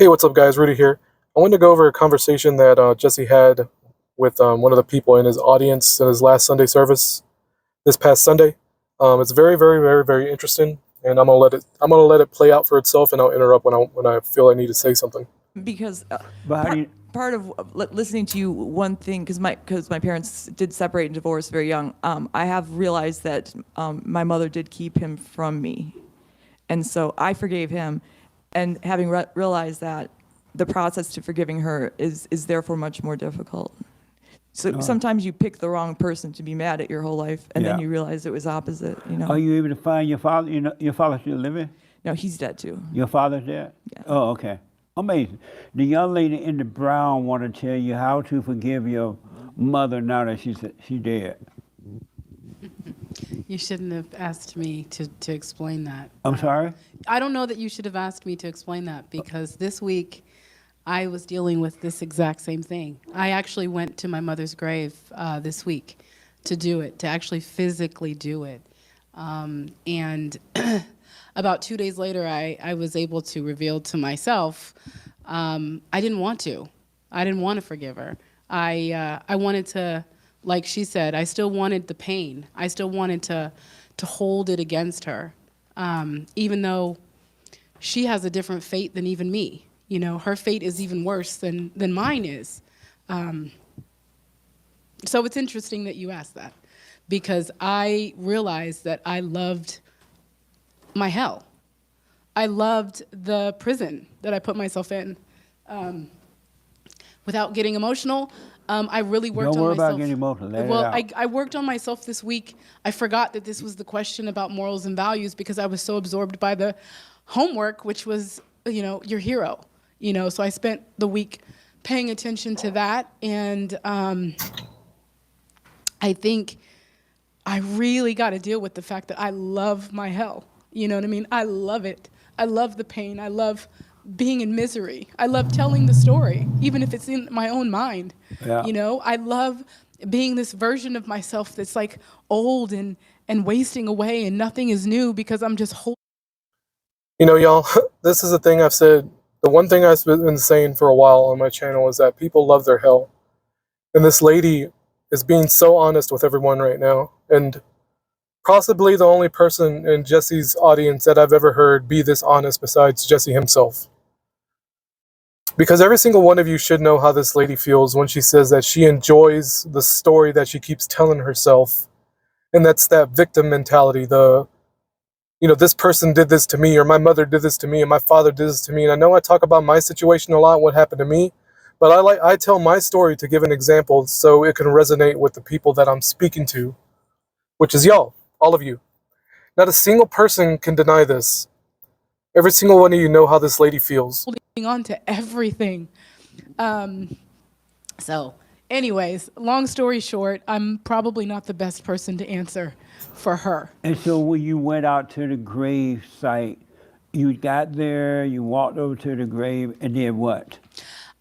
Hey, what's up, guys? Rudy here. I wanted to go over a conversation that Jesse had with one of the people in his audience in his last Sunday service this past Sunday. It's very, very, very, very interesting, and I'm gonna let it play out for itself, and I'll interrupt when I feel I need to say something. Because But how do you? part of listening to you, one thing, because my parents did separate and divorce very young, I have realized that my mother did keep him from me, and so I forgave him, and having realized that, the process to forgiving her is therefore much more difficult. So sometimes you pick the wrong person to be mad at your whole life, and then Yeah. you realize it was opposite. Are you able to find your father? You know, your father still living? No, he's dead too. Your father's dead? Yeah. Oh, okay. Amazing. The young lady in the brown want to tell you how to forgive your mother now that she's dead. You shouldn't have asked me to explain that. I'm sorry? I don't know that you should have asked me to explain that because this week I was dealing with this exact same thing. I actually went to my mother's grave this week to do it, to actually physically do it. And about 2 days later, I was able to reveal to myself I didn't want to. I didn't want to forgive her. I wanted to, like she said, I still wanted the pain. I still wanted to hold it against her, even though she has a different fate than even me. You know, her fate is even worse than mine is. So it's interesting that you asked that because I realized that I loved my hell. I loved the prison that I put myself in. Without getting emotional, I really worked Don't worry on myself. about getting emotional. Let Well, it out. I worked on myself this week. I forgot that this was the question about morals and values because I was so absorbed by the homework, which was, you know, your hero. You know, so I spent the week paying attention to that, and I think I really got to deal with the fact that I love my hell. You know what I mean? I love it. I love the pain. I love being in misery. I love telling the story, even if it's in my own mind. Yeah. You know, I love being this version of myself that's like old and wasting away and nothing is new because I'm just holding. You know, y'all, this is the thing I've said. The one thing I've been saying for a while on my channel is that people love their hell, and this lady is being so honest with everyone right now, and possibly the only person in Jesse's audience that I've ever heard be this honest besides Jesse himself. Because every single one of you should know how this lady feels when she says that she enjoys the story that she keeps telling herself. And that's that victim mentality. This person did this to me, or my mother did this to me, and my father did this to me. And I know I talk about my situation a lot, what happened to me, but I tell my story to give an example so it can resonate with the people that I'm speaking to, which is y'all, all of you. Not a single person can deny this. Every single one of you know how this lady feels. On to everything. So, anyways, long story short, I'm probably not the best person to answer for her. And so when you went out to the grave site, you got there, you walked over to the grave, and did what?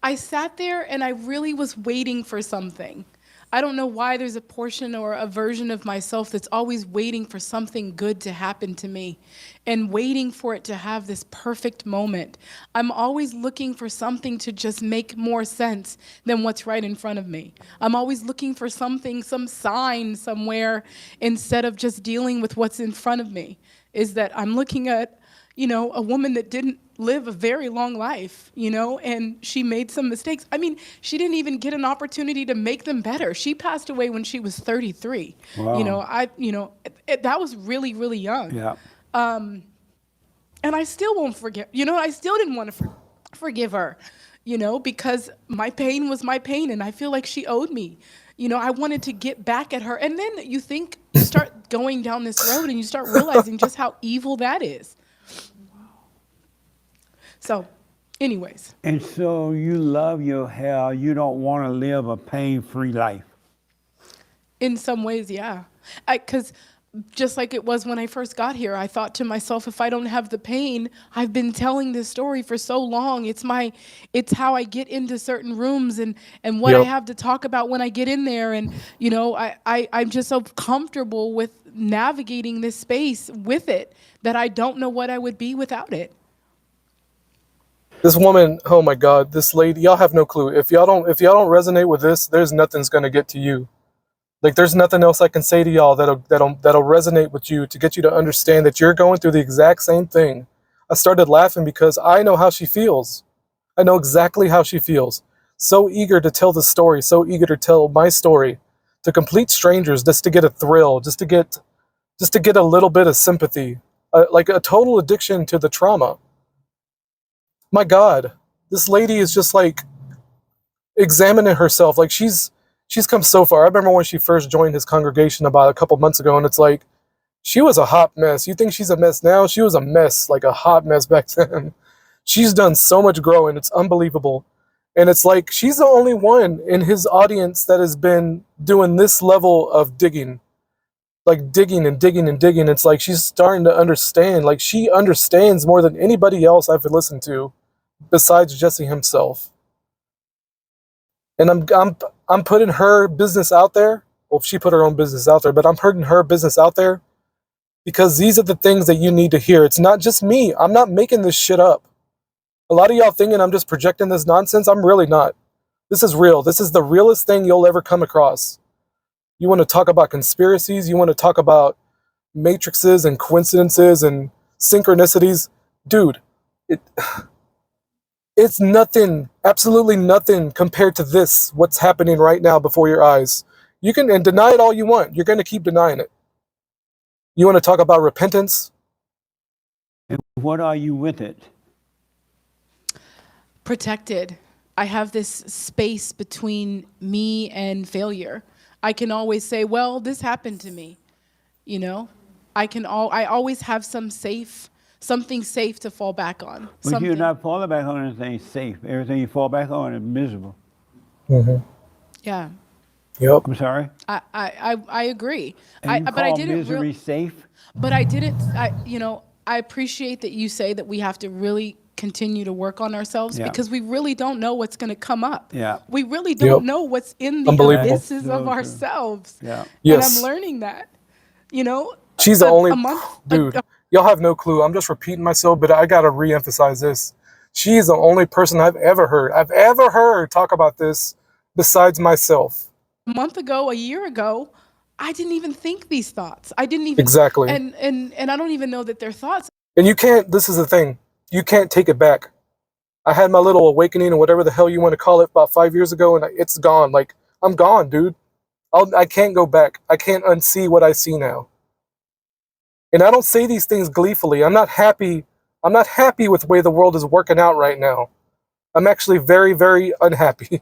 I sat there and I really was waiting for something. I don't know why there's a portion or a version of myself that's always waiting for something good to happen to me and waiting for it to have this perfect moment. I'm always looking for something to just make more sense than what's right in front of me. I'm always looking for something, some sign somewhere, instead of just dealing with what's in front of me. Is that I'm looking at, you know, a woman that didn't live a very long life, you know, and she made some mistakes. I mean, she didn't even get an opportunity to make them better. She passed away when she was 33. Wow. That was really, really young. Yeah. And I still won't forgive, I still didn't want to forgive her, because my pain was my pain and I feel like she owed me. I wanted to get back at her. And then you start going down this road and you start realizing just how evil that is. So, anyways. And so you love your hell. You don't want to live a pain-free life. In some ways, yeah. Because just like it was when I first got here, I thought to myself, if I don't have the pain, I've been telling this story for so long. It's how I get into certain rooms and what I have to talk about when I get in there. And, I'm just so comfortable with navigating this space with it that I don't know what I would be without it. This woman, oh my God, this lady, y'all have no clue. If y'all don't resonate with this, there's nothing's gonna get to you. Like there's nothing else I can say to y'all that'll resonate with you to get you to understand that you're going through the exact same thing. I started laughing because I know how she feels. I know exactly how she feels. So eager to tell the story, so eager to tell my story to complete strangers just to get a thrill, just to get a little bit of sympathy, like a total addiction to the trauma. My God, this lady is just like examining herself. Like she's come so far. I remember when she first joined his congregation about a couple months ago, and it's like she was a hot mess. You think she's a mess now? She was a mess, like a hot mess back then. She's done so much growing. It's unbelievable. And it's like she's the only one in his audience that has been doing this level of digging, like digging and digging and digging. It's like she's starting to understand. Like she understands more than anybody else I've listened to, besides Jesse himself. And I'm putting her business out there. Well, she put her own business out there, but I'm putting her business out there because these are the things that you need to hear. It's not just me. I'm not making this shit up. A lot of y'all thinking I'm just projecting this nonsense. I'm really not. This is real. This is the realest thing you'll ever come across. You want to talk about conspiracies? You want to talk about matrices and coincidences and synchronicities? Dude, it, it's nothing, absolutely nothing compared to this, what's happening right now before your eyes. You can and deny it all you want. You're going to keep denying it. You want to talk about repentance? And what are you with it? Protected. I have this space between me and failure. I can always say, well, this happened to me. You know, I always have something safe to fall back on. But Something. you're not falling back on anything safe. Everything you fall back on is miserable. Yeah. Yep. I'm sorry? I agree. And you But I call didn't misery safe? But I didn't, I appreciate that you say that we have to really continue to work on ourselves Yeah. because we really don't know what's going to come up. Yeah. We really don't Yep. know what's in the Unbelievable. abysses So of true. ourselves. Yeah. And Yes. I'm learning that, you know. She's the a- only a month, dude. Y'all have no clue. I'm just repeating myself, but I gotta re-emphasize this. She's the only person I've ever heard talk about this besides myself. a month ago, a year ago, I didn't even think these thoughts. I didn't even Exactly. and I don't even know that they're thoughts. And you can't. This is the thing. You can't take it back. I had my little awakening, or whatever the hell you want to call it, about 5 years ago, and it's gone. Like I'm gone, dude. I can't go back. I can't unsee what I see now. And I don't say these things gleefully. I'm not happy. I'm not happy with the way the world is working out right now. I'm actually very, very unhappy.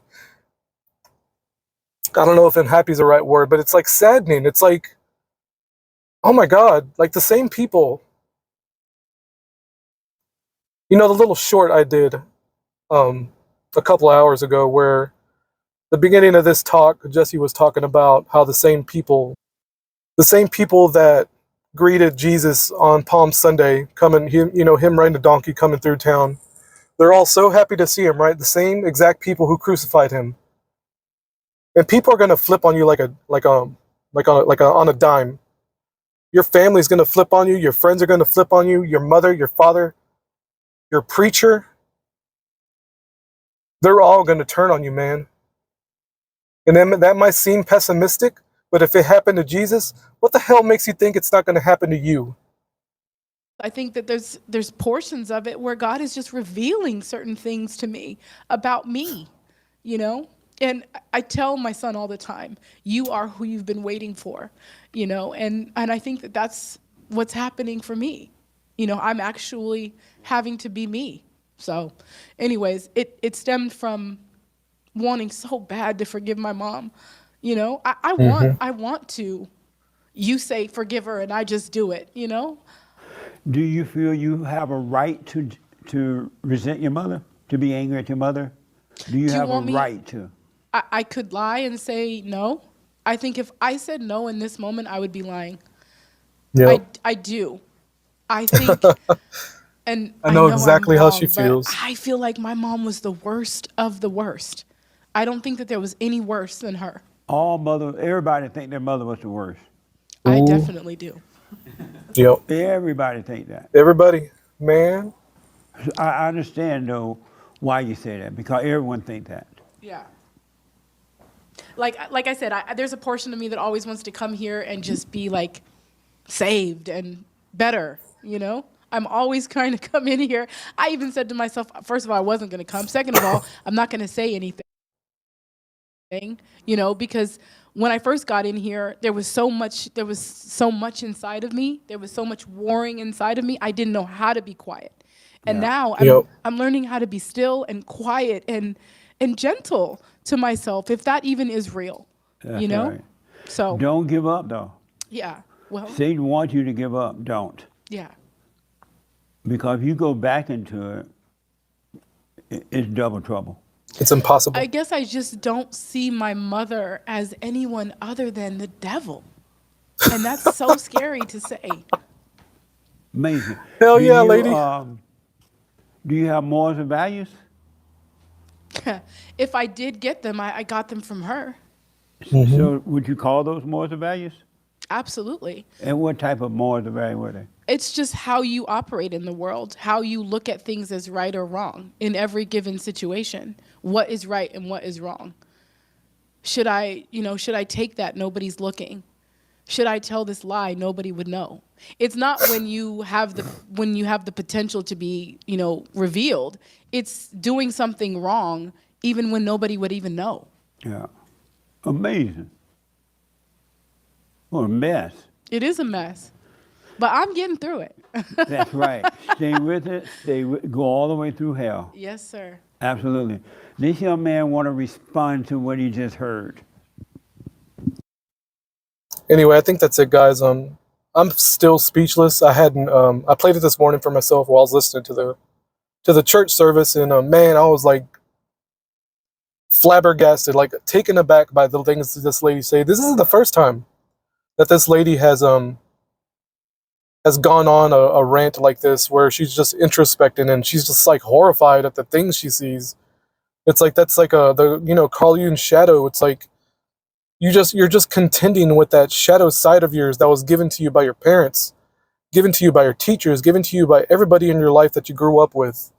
I don't know if unhappy is the right word, but it's like saddening. It's like, oh my God, like the same people. You know, the little short I did a couple of hours ago where the beginning of this talk, Jesse was talking about how the same people that greeted Jesus on Palm Sunday, him riding a donkey coming through town, they're all so happy to see him, right? The same exact people who crucified him. And people are gonna flip on you on a dime. Your family's gonna flip on you, your friends are gonna flip on you, your mother, your father, your preacher. They're all gonna turn on you, man. And then that might seem pessimistic, but if it happened to Jesus, what the hell makes you think it's not gonna happen to you? I think that there's portions of it where God is just revealing certain things to me about me, you know? And I tell my son all the time, you are who you've been waiting for, you know? And I think that that's what's happening for me. You know, I'm actually having to be me. So anyways, it stemmed from wanting so bad to forgive my mom. You know, I want to, you say forgive her and I just do it, you know? Do you feel you have a right to resent your mother? To be angry at your mother? Do you have a want me- right to? I could lie and say no. I think if I said no in this moment, I would be lying. Yeah. I do. I think, and I know I'm exactly how wrong, she but feels. I feel like my mom was the worst of the worst. I don't think that there was any worse than her. Everybody think their mother was the worst. I Ooh. definitely do. Yep. Everybody think that. Everybody, man. I understand though why you say that, because everyone think that. Yeah. Like I said, there's a portion of me that always wants to come here and just be like saved and better, you know? I'm always trying to come in here. I even said to myself, first of all, I wasn't going to come. Second of all, I'm not going to say anything, you know, because when I first got in here, there was so much inside of me. There was so much warring inside of me. I didn't know how to be quiet. And now I'm learning how to be still and quiet and gentle to myself, if that even is real, That's you know? right. So, Don't give up though. yeah, well, Satan wants you to give up. Don't. yeah. Because if you go back into it, it's double trouble. It's impossible. I guess I just don't see my mother as anyone other than the devil. And that's so scary to say. Amazing. Hell Do yeah, you, lady. Do you have morals and values? If I did get them, I got them from her. So would you call those morals and values? Absolutely. And what type of morals and values were they? It's just how you operate in the world, how you look at things as right or wrong in every given situation. What is right and what is wrong? Should I take that nobody's looking? Should I tell this lie nobody would know? It's not when you have the potential to be, revealed. It's doing something wrong even when nobody would even know. Yeah. Amazing. What a mess. It is a mess. But I'm getting through it. That's right. Stay with it. Go all the way through hell. Yes, sir. Absolutely. This young man want to respond to what he just heard. Anyway, I think that's it, guys. I'm still speechless. I played it this morning for myself while I was listening to the church service, and man, I was like flabbergasted, like taken aback by the things that this lady said. This isn't the first time that this lady has gone on a rant like this, where she's just introspecting and she's just like horrified at the things she sees. It's like that's like Carl Jung's shadow. It's like you're just contending with that shadow side of yours that was given to you by your parents, given to you by your teachers, given to you by everybody in your life that you grew up with.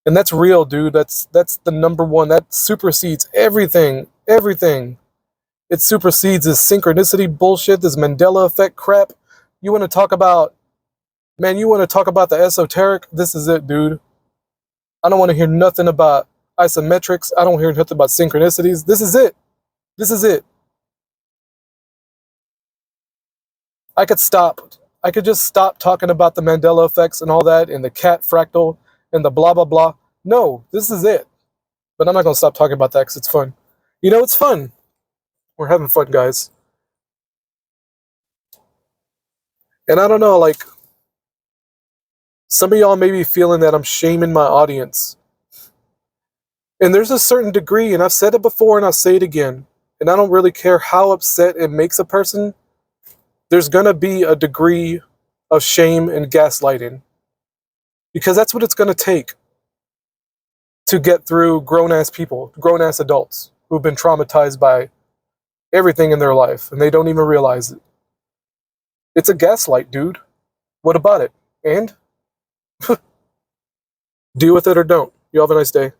And that's real, dude. That's the number one. That supersedes everything. Everything. It supersedes this synchronicity bullshit, this Mandela effect crap. You want to talk about the esoteric? This is it, dude. I don't want to hear nothing about isometrics. I don't hear nothing about synchronicities. This is it. This is it. I could just stop talking about the Mandela effects and all that, and the cat fractal and the blah, blah, blah. No, this is it. But I'm not going to stop talking about that because it's fun. It's fun. We're having fun, guys. And I don't know, like, some of y'all may be feeling that I'm shaming my audience. And there's a certain degree, and I've said it before and I'll say it again, and I don't really care how upset it makes a person, there's going to be a degree of shame and gaslighting. Because that's what it's going to take to get through grown-ass people, grown-ass adults who've been traumatized by everything in their life, and they don't even realize it. It's a gaslight, dude. What about it? And? Deal with it or don't. You have a nice day.